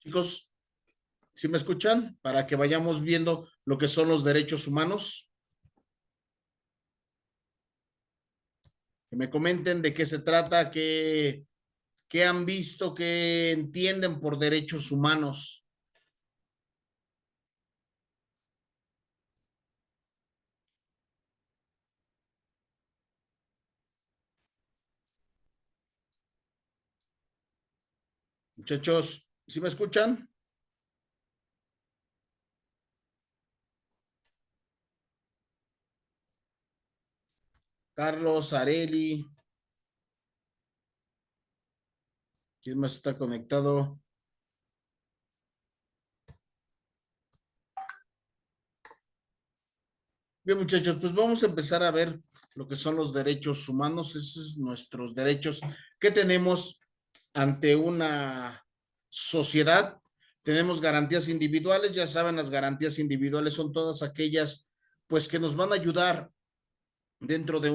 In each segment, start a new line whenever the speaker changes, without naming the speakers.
Chicos, ¿sí me escuchan? Para que vayamos viendo lo que son los derechos humanos. Que me comenten de qué se trata, qué han visto, qué entienden por derechos humanos. Muchachos, ¿sí me escuchan? Carlos, Areli, ¿quién más está conectado? Bien, muchachos, pues vamos a empezar a ver lo que son los derechos humanos. Esos son nuestros derechos que tenemos ante una sociedad. Tenemos garantías individuales, ya saben, las garantías individuales son todas aquellas, pues, que nos van a ayudar dentro de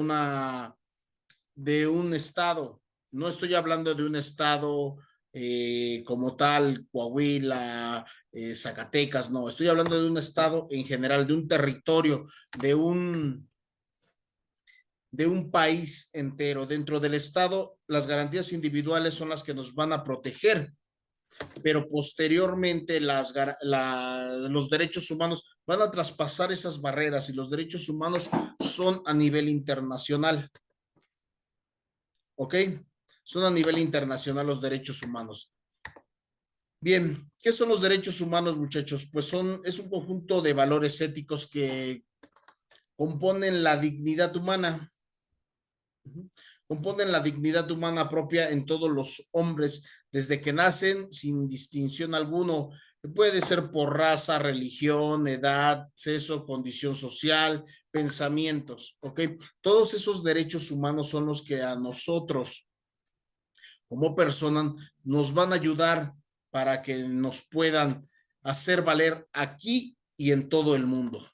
un estado. No estoy hablando de un estado como tal, Coahuila, Zacatecas, no, estoy hablando de un estado en general, de un territorio, de un, de un país entero. Dentro del estado, las garantías individuales son las que nos van a proteger, pero posteriormente los derechos humanos van a traspasar esas barreras y los derechos humanos son a nivel internacional. ¿Ok? Son a nivel internacional los derechos humanos. Bien, ¿qué son los derechos humanos, muchachos? Pues es un conjunto de valores éticos que componen la dignidad humana. Componen la dignidad humana propia en todos los hombres, desde que nacen, sin distinción alguno. Puede ser por raza, religión, edad, sexo, condición social, pensamientos, ¿ok? Todos esos derechos humanos son los que a nosotros como personas nos van a ayudar para que nos puedan hacer valer aquí y en todo el mundo.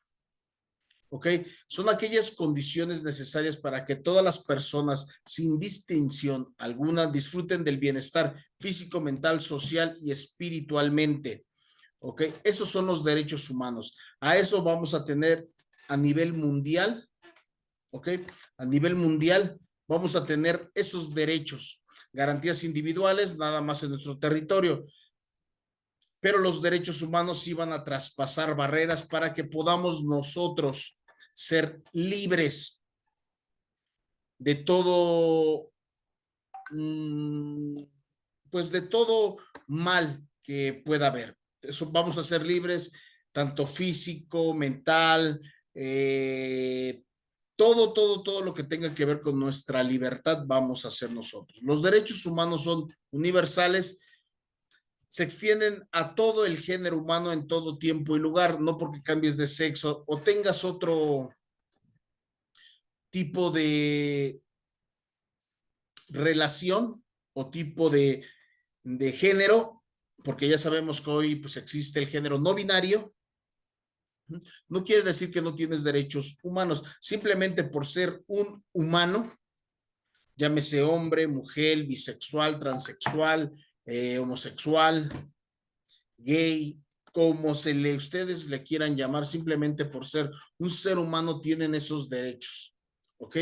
¿Ok? Son aquellas condiciones necesarias para que todas las personas, sin distinción alguna, disfruten del bienestar físico, mental, social y espiritualmente. ¿Ok? Esos son los derechos humanos. A eso vamos a tener a nivel mundial. ¿Ok? A nivel mundial vamos a tener esos derechos, garantías individuales, nada más en nuestro territorio, pero los derechos humanos iban a traspasar barreras para que podamos nosotros ser libres de todo, pues de todo mal que pueda haber. Eso, vamos a ser libres tanto físico, mental, todo lo que tenga que ver con nuestra libertad vamos a hacer nosotros. Los derechos humanos son universales, se extienden a todo el género humano en todo tiempo y lugar, no porque cambies de sexo o tengas otro tipo de relación o tipo de género, porque ya sabemos que hoy pues existe el género no binario. No quiere decir que no tienes derechos humanos, simplemente por ser un humano, llámese hombre, mujer, bisexual, transexual, homosexual, gay, como ustedes le quieran llamar, simplemente por ser un ser humano tienen esos derechos, ¿ok?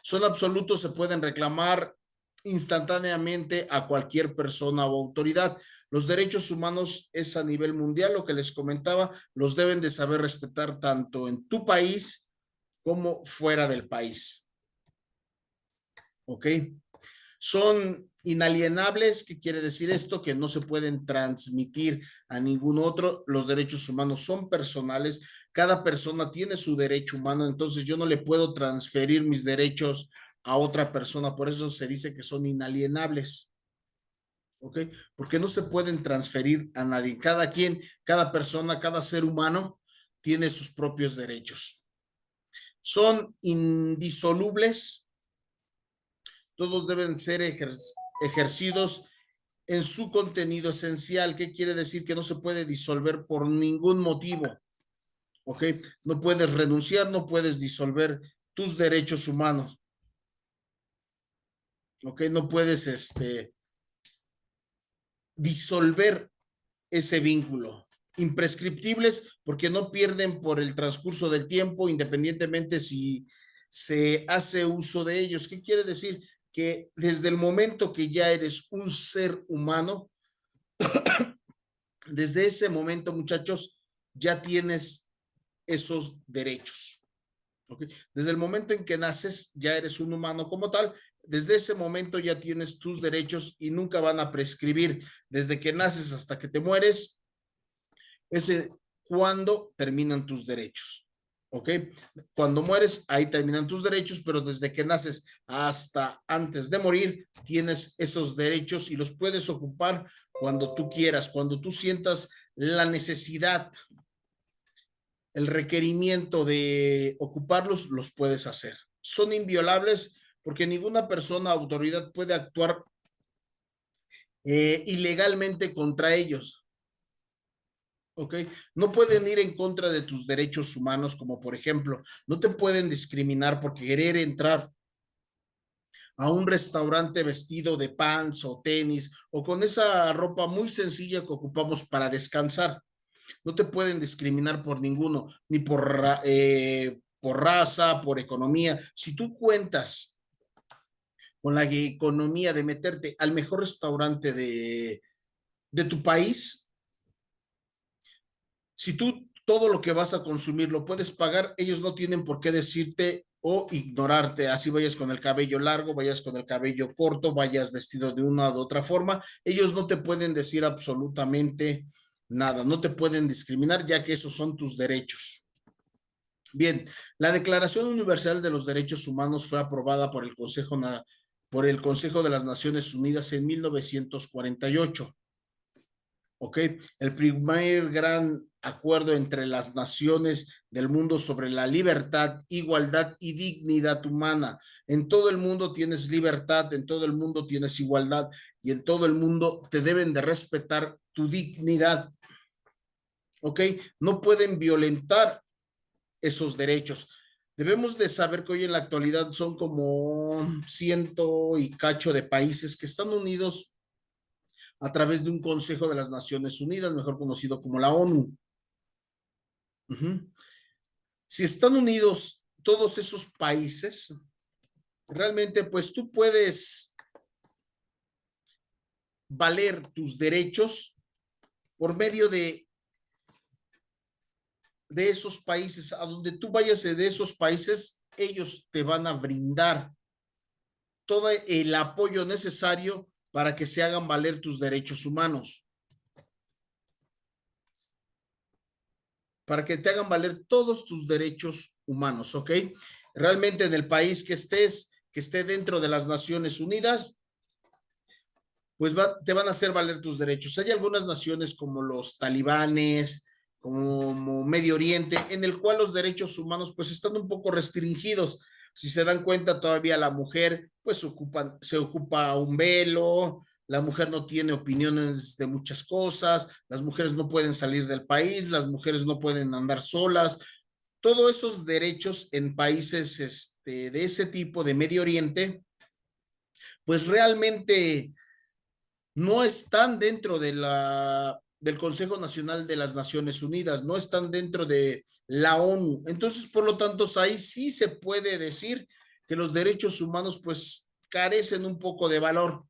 Son absolutos, se pueden reclamar instantáneamente a cualquier persona o autoridad. Los derechos humanos es a nivel mundial, lo que les comentaba, los deben de saber respetar tanto en tu país como fuera del país, ¿ok? Son inalienables. ¿Qué quiere decir esto? Que no se pueden transmitir a ningún otro. Los derechos humanos son personales. Cada persona tiene su derecho humano, entonces yo no le puedo transferir mis derechos a otra persona. Por eso se dice que son inalienables. ¿Ok? Porque no se pueden transferir a nadie. Cada quien, cada persona, cada ser humano tiene sus propios derechos. Son indisolubles, todos deben ser ejercidos en su contenido esencial. ¿Qué quiere decir? Que no se puede disolver por ningún motivo. ¿Ok? No puedes renunciar, no puedes disolver tus derechos humanos. ¿Ok? No puedes disolver ese vínculo. Imprescriptibles porque no pierden por el transcurso del tiempo, independientemente si se hace uso de ellos. ¿Qué quiere decir? Que desde el momento que ya eres un ser humano, desde ese momento, muchachos, ya tienes esos derechos. ¿Okay? Desde el momento en que naces, ya eres un humano como tal. Desde ese momento ya tienes tus derechos y nunca van a prescribir. Desde que naces hasta que te mueres, ese cuando terminan tus derechos. ¿Ok? Cuando mueres, ahí terminan tus derechos, pero desde que naces hasta antes de morir, tienes esos derechos y los puedes ocupar cuando tú quieras, cuando tú sientas la necesidad, el requerimiento de ocuparlos, los puedes hacer. Son inviolables porque ninguna persona o autoridad puede actuar ilegalmente contra ellos. ¿Ok? No pueden ir en contra de tus derechos humanos, como por ejemplo, no te pueden discriminar por querer entrar a un restaurante vestido de pants o tenis o con esa ropa muy sencilla que ocupamos para descansar. No te pueden discriminar por ninguno, ni por raza, por economía. Si tú cuentas con la economía de meterte al mejor restaurante de tu país, si tú todo lo que vas a consumir lo puedes pagar, ellos no tienen por qué decirte o ignorarte, así vayas con el cabello largo, vayas con el cabello corto, vayas vestido de una u otra forma, ellos no te pueden decir absolutamente nada, no te pueden discriminar ya que esos son tus derechos. Bien, la Declaración Universal de los Derechos Humanos fue aprobada por el Consejo de las Naciones Unidas en 1948. ¿Ok? El primer gran acuerdo entre las naciones del mundo sobre la libertad, igualdad y dignidad humana. En todo el mundo tienes libertad, en todo el mundo tienes igualdad y en todo el mundo te deben de respetar tu dignidad. ¿Ok? No pueden violentar esos derechos. Debemos de saber que hoy en la actualidad son como ciento y cacho de países que están unidos a través de un Consejo de las Naciones Unidas, mejor conocido como la ONU. Si están unidos todos esos países, realmente pues tú puedes valer tus derechos por medio de esos países. A donde tú vayas de esos países, ellos te van a brindar todo el apoyo necesario para que se hagan valer tus derechos humanos. Para que te hagan valer todos tus derechos humanos, ¿ok? Realmente en el país que estés, que esté dentro de las Naciones Unidas, pues te van a hacer valer tus derechos. Hay algunas naciones como los talibanes, como Medio Oriente, en el cual los derechos humanos pues están un poco restringidos. Si se dan cuenta, todavía la mujer pues se ocupa un velo, la mujer no tiene opiniones de muchas cosas, las mujeres no pueden salir del país, las mujeres no pueden andar solas. Todos esos derechos en países de ese tipo de Medio Oriente, pues realmente no están dentro del Consejo Nacional de las Naciones Unidas, no están dentro de la ONU. Entonces, por lo tanto, ahí sí se puede decir que los derechos humanos pues carecen un poco de valor.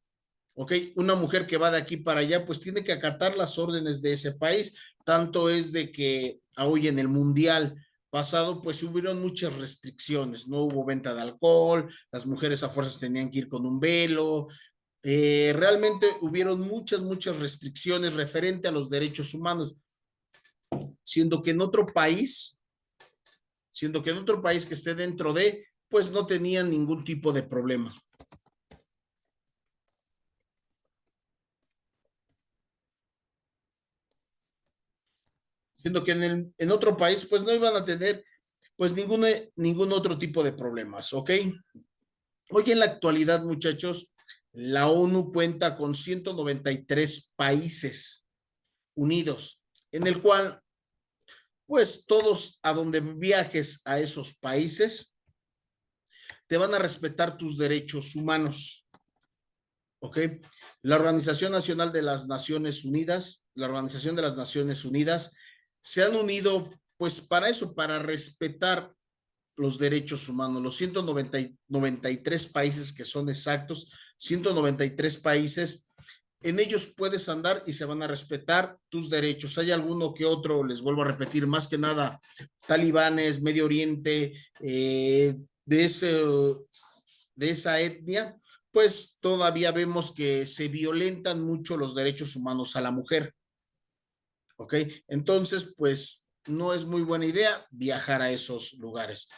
¿Ok? Una mujer que va de aquí para allá, pues tiene que acatar las órdenes de ese país. Tanto es de que hoy en el Mundial pasado, pues hubieron muchas restricciones. No hubo venta de alcohol, las mujeres a fuerzas tenían que ir con un velo. Realmente hubieron muchas restricciones referente a los derechos humanos, siendo que en otro país, siendo que en otro país que esté dentro de, pues no tenían ningún tipo de problema. Siendo que en otro país, pues no iban a tener, pues ningún otro tipo de problemas, ¿ok? Hoy en la actualidad, muchachos, la ONU cuenta con 193 países unidos, en el cual pues todos a donde viajes a esos países te van a respetar tus derechos humanos, ¿ok? La Organización Nacional de las Naciones Unidas, la Organización de las Naciones Unidas, se han unido pues para eso, para respetar los derechos humanos, los 193 países que son exactos, 193 países, en ellos puedes andar y se van a respetar tus derechos. Hay alguno que otro, les vuelvo a repetir, más que nada, talibanes, Medio Oriente, de, ese, de esa etnia, pues todavía vemos que se violentan mucho los derechos humanos a la mujer. ¿Ok? Entonces, pues no es muy buena idea viajar a esos lugares.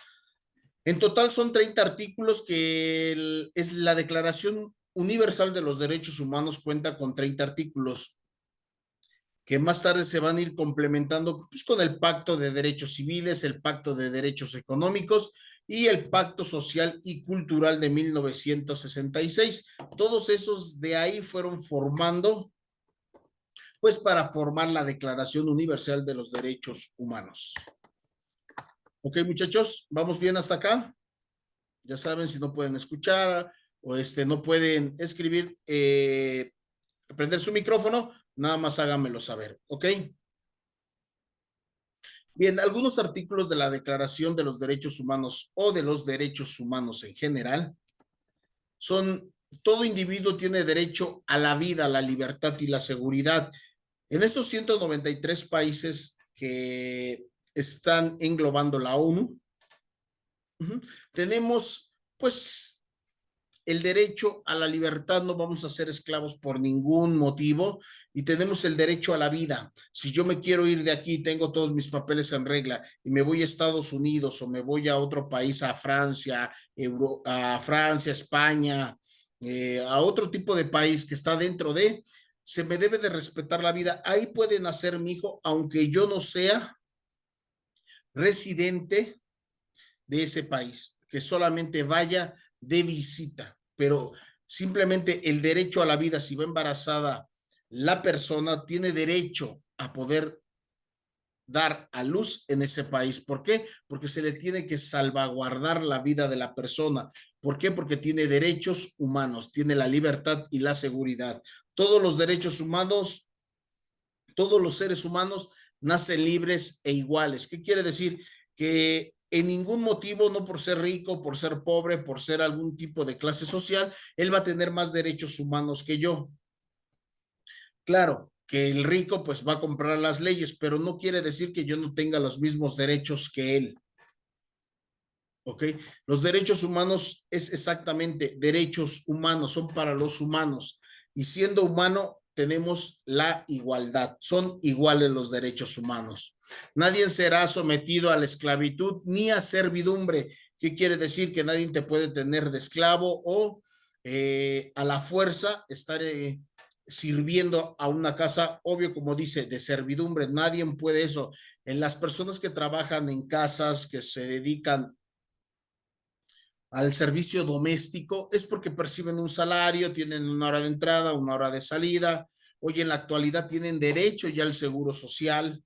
En total son 30 artículos que es la Declaración Universal de los Derechos Humanos cuenta con 30 artículos que más tarde se van a ir complementando pues, con el Pacto de Derechos Civiles, el Pacto de Derechos Económicos y el Pacto Social y Cultural de 1966. Todos esos de ahí fueron formando, pues para formar la Declaración Universal de los Derechos Humanos. Ok, muchachos, ¿vamos bien hasta acá? Ya saben, si no pueden escuchar o no pueden escribir, prender su micrófono, nada más háganmelo saber, ¿ok? Bien, algunos artículos de la Declaración de los Derechos Humanos o de los derechos humanos en general son, todo individuo tiene derecho a la vida, a la libertad y la seguridad. En esos 193 países que están englobando la ONU, tenemos pues el derecho a la libertad, no vamos a ser esclavos por ningún motivo y tenemos el derecho a la vida. Si yo me quiero ir de aquí, tengo todos mis papeles en regla y me voy a Estados Unidos o me voy a otro país, a Francia, España, a otro tipo de país que está dentro de, se me debe de respetar la vida. Ahí puede nacer mi hijo, aunque yo no sea residente de ese país, que solamente vaya de visita, pero simplemente el derecho a la vida, si va embarazada la persona, tiene derecho a poder dar a luz en ese país. ¿Por qué? Porque se le tiene que salvaguardar la vida de la persona. ¿Por qué? Porque tiene derechos humanos, tiene la libertad y la seguridad. Todos los derechos humanos, todos los seres humanos nacen libres e iguales. ¿Qué quiere decir? Que en ningún motivo, no por ser rico, por ser pobre, por ser algún tipo de clase social, él va a tener más derechos humanos que yo. Claro, que el rico pues va a comprar las leyes, pero no quiere decir que yo no tenga los mismos derechos que él. ¿Ok? Los derechos humanos es exactamente derechos humanos, son para los humanos. Y siendo humano, tenemos la igualdad. Son iguales los derechos humanos. Nadie será sometido a la esclavitud ni a servidumbre. ¿Qué quiere decir? Que nadie te puede tener de esclavo o a la fuerza estar sirviendo a una casa, obvio, como dice, de servidumbre. Nadie puede eso. En las personas que trabajan en casas, que se dedican al servicio doméstico, es porque perciben un salario, tienen una hora de entrada, una hora de salida. Hoy en la actualidad tienen derecho ya al seguro social,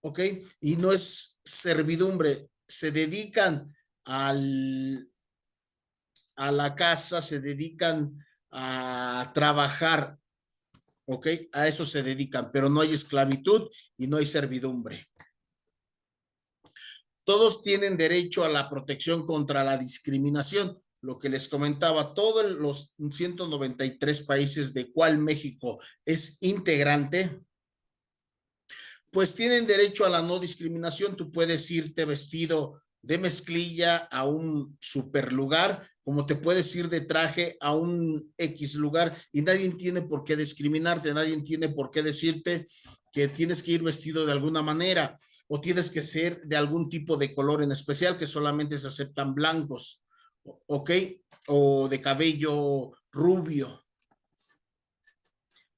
¿ok? Y no es servidumbre, se dedican a la casa, se dedican a trabajar, ¿ok? A eso se dedican, pero no hay esclavitud y no hay servidumbre. Todos tienen derecho a la protección contra la discriminación. Lo que les comentaba, todos los 193 países de cual México es integrante, pues tienen derecho a la no discriminación. Tú puedes irte vestido de mezclilla a un super lugar, como te puedes ir de traje a un X lugar y nadie tiene por qué discriminarte, nadie tiene por qué decirte que tienes que ir vestido de alguna manera o tienes que ser de algún tipo de color en especial, que solamente se aceptan blancos, ¿ok? O de cabello rubio.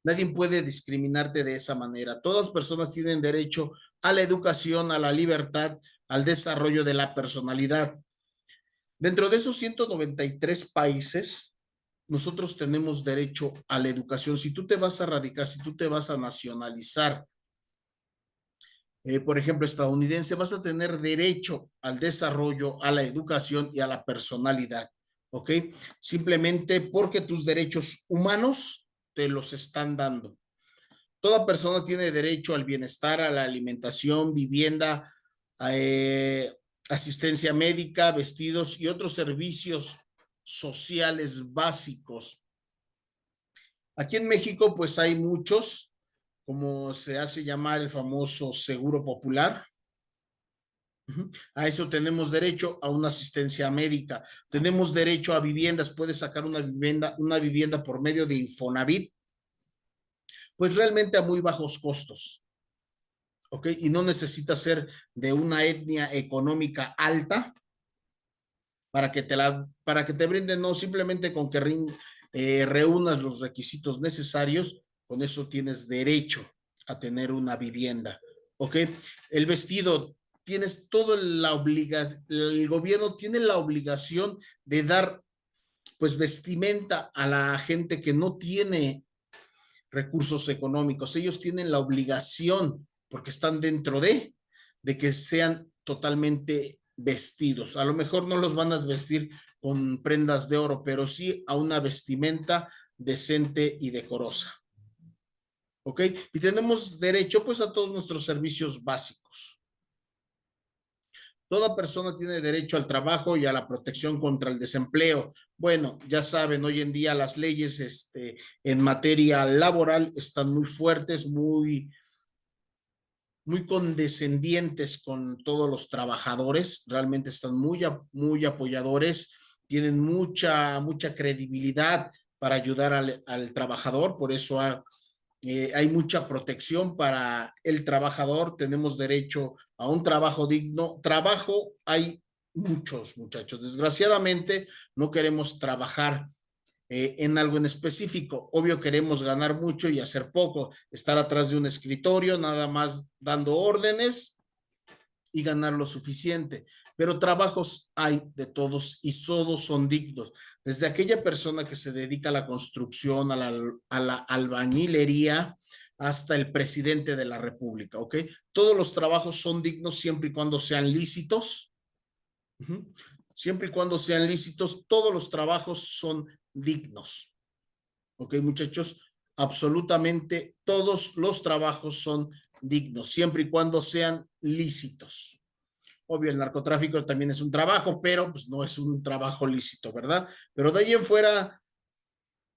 Nadie puede discriminarte de esa manera. Todas las personas tienen derecho a la educación, a la libertad, al desarrollo de la personalidad. Dentro de esos 193 países, nosotros tenemos derecho a la educación. Si tú te vas a radicar, si tú te vas a nacionalizar, por ejemplo, estadounidense, vas a tener derecho al desarrollo, a la educación y a la personalidad, ¿ok? Simplemente porque tus derechos humanos te los están dando. Toda persona tiene derecho al bienestar, a la alimentación, vivienda, asistencia médica, vestidos y otros servicios sociales básicos. Aquí en México, pues hay muchos, como se hace llamar el famoso Seguro Popular. A eso tenemos derecho, a una asistencia médica. Tenemos derecho a viviendas. Puedes sacar una vivienda por medio de Infonavit, pues realmente a muy bajos costos. ¿Ok? Y no necesita ser de una etnia económica alta para que te brinden, no, simplemente con que reúnas los requisitos necesarios, con eso tienes derecho a tener una vivienda. ¿Ok? El vestido, tienes toda la obligación, el gobierno tiene la obligación de dar, pues, vestimenta a la gente que no tiene recursos económicos. Ellos tienen la obligación, porque están dentro de que sean totalmente vestidos. A lo mejor no los van a vestir con prendas de oro, pero sí a una vestimenta decente y decorosa. ¿Ok? Y tenemos derecho, pues, a todos nuestros servicios básicos. Toda persona tiene derecho al trabajo y a la protección contra el desempleo. Bueno, ya saben, hoy en día las leyes en materia laboral están muy fuertes, muy condescendientes con todos los trabajadores. Realmente están muy apoyadores, tienen mucha credibilidad para ayudar al trabajador. Por eso hay mucha protección para el trabajador, tenemos derecho a un trabajo digno. Trabajo hay muchos, muchachos. Desgraciadamente no queremos trabajar en algo en específico. Obvio queremos ganar mucho y hacer poco, estar atrás de un escritorio, nada más dando órdenes y ganar lo suficiente. Pero trabajos hay de todos y todos son dignos. Desde aquella persona que se dedica a la construcción, a la albañilería, hasta el presidente de la República, ¿ok? Todos los trabajos son dignos siempre y cuando sean lícitos. Siempre y cuando sean lícitos, todos los trabajos son dignos. ¿Ok, muchachos? Absolutamente todos los trabajos son dignos, siempre y cuando sean lícitos. Obvio, el narcotráfico también es un trabajo, pero pues no es un trabajo lícito, ¿verdad? Pero de ahí en fuera,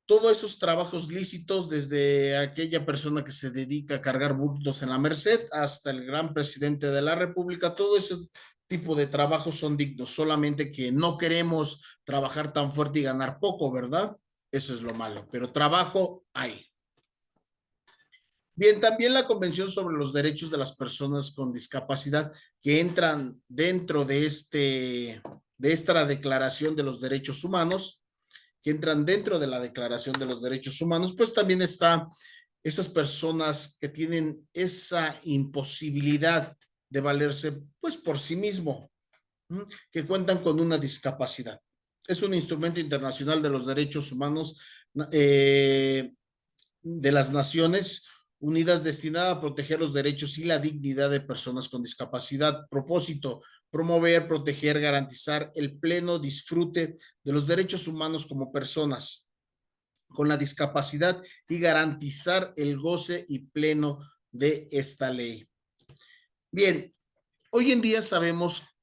todos esos trabajos lícitos, desde aquella persona que se dedica a cargar bultos en la Merced hasta el gran presidente de la República, todo ese tipo de trabajos son dignos, solamente que no queremos trabajar tan fuerte y ganar poco, ¿verdad? Eso es lo malo, pero trabajo hay. Bien, también la Convención sobre los Derechos de las Personas con Discapacidad, que entran dentro de esta Declaración de los Derechos Humanos, que entran dentro de la Declaración de los Derechos Humanos, pues también está esas personas que tienen esa imposibilidad de valerse, pues, por sí mismo, que cuentan con una discapacidad. Es un instrumento internacional de los derechos humanos de las Naciones Unidas destinada a proteger los derechos y la dignidad de personas con discapacidad. Propósito: promover, proteger, garantizar el pleno disfrute de los derechos humanos como personas con la discapacidad y garantizar el goce y pleno de esta ley. Bien, hoy en día sabemos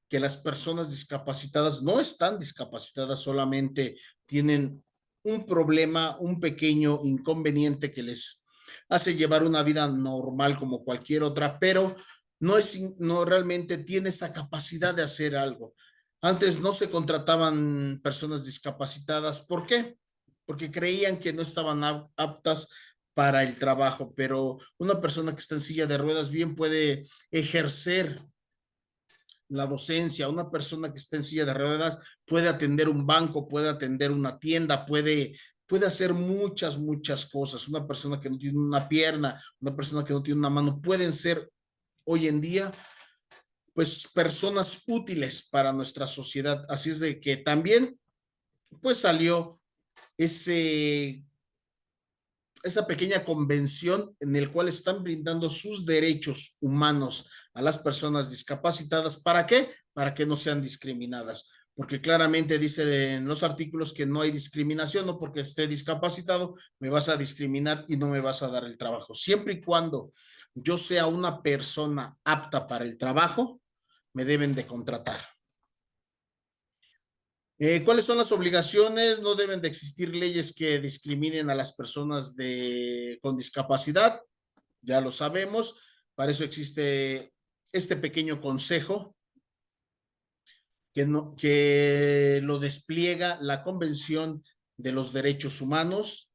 que las personas discapacitadas no están discapacitadas, solamente tienen un problema, un pequeño inconveniente que les hace llevar una vida normal como cualquier otra, pero no realmente tiene esa capacidad de hacer algo. Antes no se contrataban personas discapacitadas. ¿Por qué? Porque creían que no estaban aptas para el trabajo, pero una persona que está en silla de ruedas bien puede ejercer la docencia. Una persona que está en silla de ruedas puede atender un banco, puede atender una tienda, puede hacer muchas cosas. Una persona que no tiene una pierna, una persona que no tiene una mano, pueden ser hoy en día, pues, personas útiles para nuestra sociedad. Así es de que también, pues, salió ese esa pequeña convención en el cual están brindando sus derechos humanos a las personas discapacitadas. ¿Para qué? Para que no sean discriminadas. porque claramente dice en los artículos que no hay discriminación, no porque esté discapacitado me vas a discriminar y no me vas a dar el trabajo. Siempre y cuando yo sea una persona apta para el trabajo, me deben de contratar. ¿Cuáles son las obligaciones? No deben de existir leyes que discriminen a las personas con discapacidad, ya lo sabemos, para eso existe este pequeño consejo que lo despliega la Convención de los Derechos Humanos.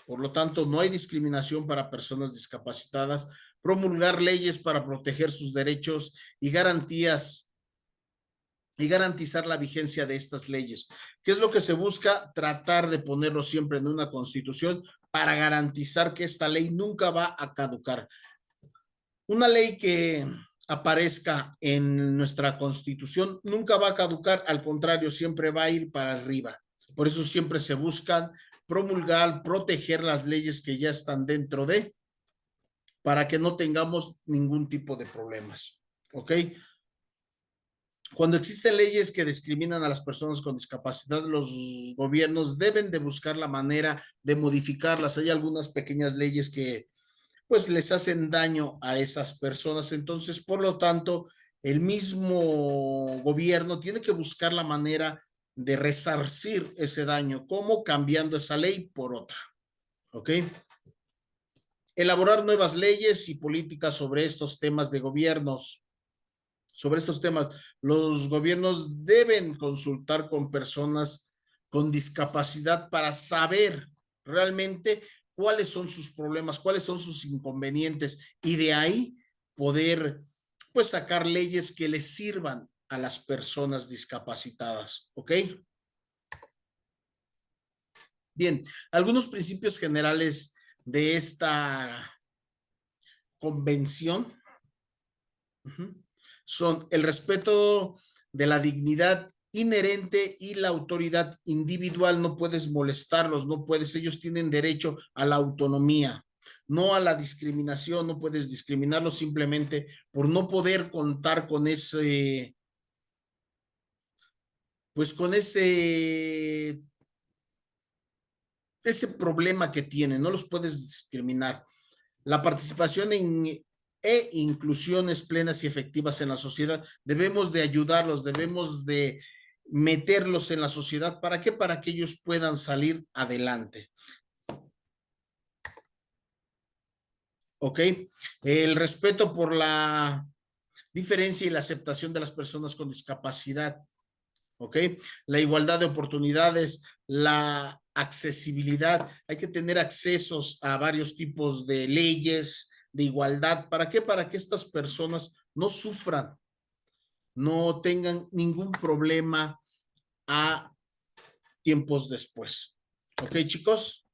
Por lo tanto, no hay discriminación para personas discapacitadas, promulgar leyes para proteger sus derechos y garantías y garantizar la vigencia de estas leyes. ¿Qué es lo que se busca? Tratar de ponerlo siempre en una constitución para garantizar que esta ley nunca va a caducar. Una ley que aparezca en nuestra constitución nunca va a caducar, al contrario, siempre va a ir para arriba. Por eso siempre se buscan promulgar, proteger las leyes que ya están dentro de, para que no tengamos ningún tipo de problemas. ¿Ok? Cuando existen leyes que discriminan a las personas con discapacidad, los gobiernos deben de buscar la manera de modificarlas. Hay algunas pequeñas leyes que pues les hacen daño a esas personas. Entonces, por lo tanto, el mismo gobierno tiene que buscar la manera de resarcir ese daño. ¿Cómo? Cambiando esa ley por otra. ¿Ok? Elaborar nuevas leyes y políticas sobre estos temas de gobiernos. Sobre estos temas, los gobiernos deben consultar con personas con discapacidad para saber realmente cuáles son sus problemas, cuáles son sus inconvenientes y de ahí poder pues sacar leyes que les sirvan a las personas discapacitadas, ¿ok? Bien, algunos principios generales de esta convención son el respeto de la dignidad inherente y la autoridad individual. No puedes molestarlos, no puedes, ellos tienen derecho a la autonomía, no a la discriminación. No puedes discriminarlos simplemente por no poder contar con pues con ese problema que tienen, no los puedes discriminar. La participación e inclusiones plenas y efectivas en la sociedad. Debemos de ayudarlos, debemos de meterlos en la sociedad. ¿Para qué? Para que ellos puedan salir adelante. ¿Ok? El respeto por la diferencia y la aceptación de las personas con discapacidad. ¿Ok? La igualdad de oportunidades, la accesibilidad. Hay que tener accesos a varios tipos de leyes de igualdad. ¿Para qué? Para que estas personas no sufran, no tengan ningún problema a tiempos después. ¿Ok, chicos?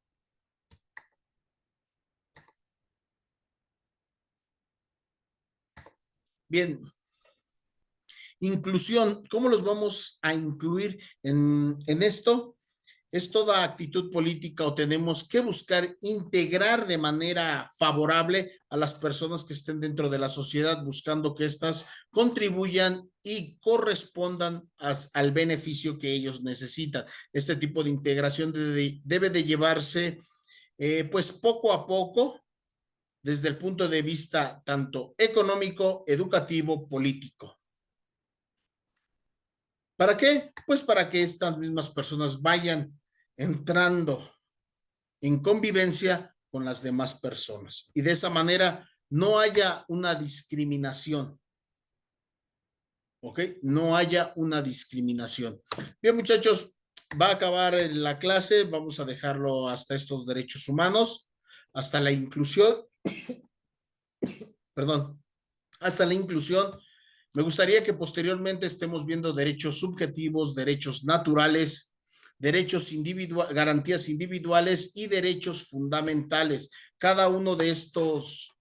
Bien. Inclusión. ¿Cómo los vamos a incluir en esto? Es toda actitud política o tenemos que buscar integrar de manera favorable a las personas que estén dentro de la sociedad, buscando que éstas contribuyan y correspondan al beneficio que ellos necesitan. Este tipo de integración debe de llevarse pues poco a poco desde el punto de vista tanto económico, educativo, político. ¿Para qué? Pues para que estas mismas personas vayan entrando en convivencia con las demás personas y de esa manera no haya una discriminación. ¿Ok? No haya una discriminación. Bien, muchachos, va a acabar la clase. Vamos a dejarlo hasta estos derechos humanos, hasta la inclusión, perdón, hasta la inclusión. Me gustaría que posteriormente estemos viendo derechos subjetivos, derechos naturales, derechos individuales, garantías individuales y derechos fundamentales. Cada uno de estos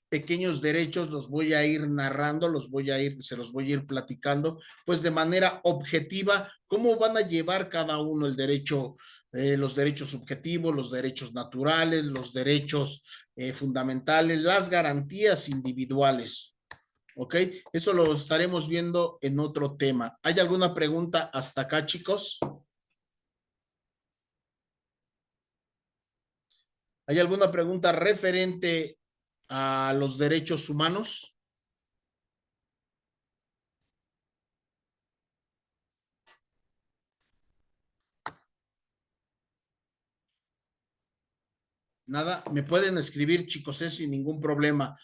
pequeños derechos los voy a ir narrando, se los voy a ir platicando, pues de manera objetiva, cómo van a llevar cada uno el derecho, los derechos subjetivos, los derechos naturales, los derechos fundamentales, las garantías individuales. ¿Ok? Eso lo estaremos viendo en otro tema. ¿Hay alguna pregunta hasta acá, chicos? ¿Hay alguna pregunta referente a los derechos humanos? Nada, me pueden escribir, chicos, sin ningún problema,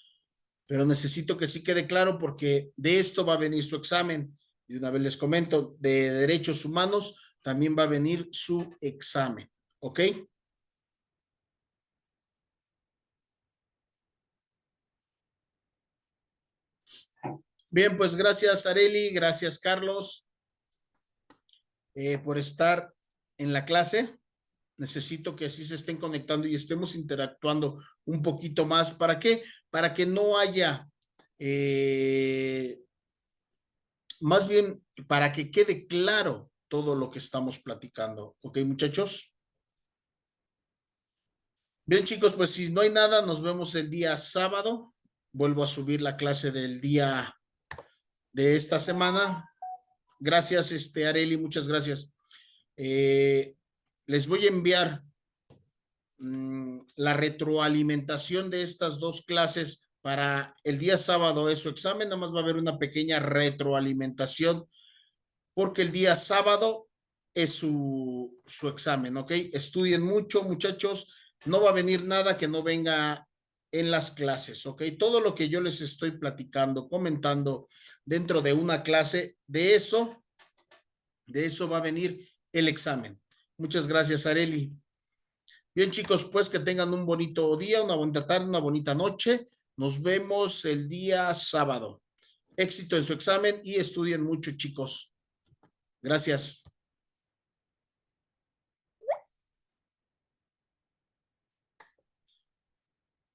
pero necesito que sí quede claro porque de esto va a venir su examen. Y una vez les comento, de derechos humanos también va a venir su examen, ¿ok? Bien, pues gracias, Areli, gracias, Carlos, por estar en la clase. Necesito que así se estén conectando y estemos interactuando un poquito más. ¿Para qué? Para que no haya, eh, más bien, para que quede claro todo lo que estamos platicando. ¿Ok, muchachos? Bien, chicos, pues si no hay nada, nos vemos el día sábado. Vuelvo a subir la clase del día de esta semana. Gracias, Areli, muchas gracias. Les voy a enviar la retroalimentación de estas dos clases para el día sábado es su examen, nada más va a haber una pequeña retroalimentación porque el día sábado es su examen, ¿ok? Estudien mucho, muchachos, no va a venir nada que no venga en las clases, ¿ok? Todo lo que yo les estoy platicando, comentando dentro de una clase, de eso va a venir el examen. Muchas gracias, Areli. Bien, chicos, pues que tengan un bonito día, una bonita tarde, una bonita noche. Nos vemos el día sábado. Éxito en su examen y estudien mucho, chicos. Gracias.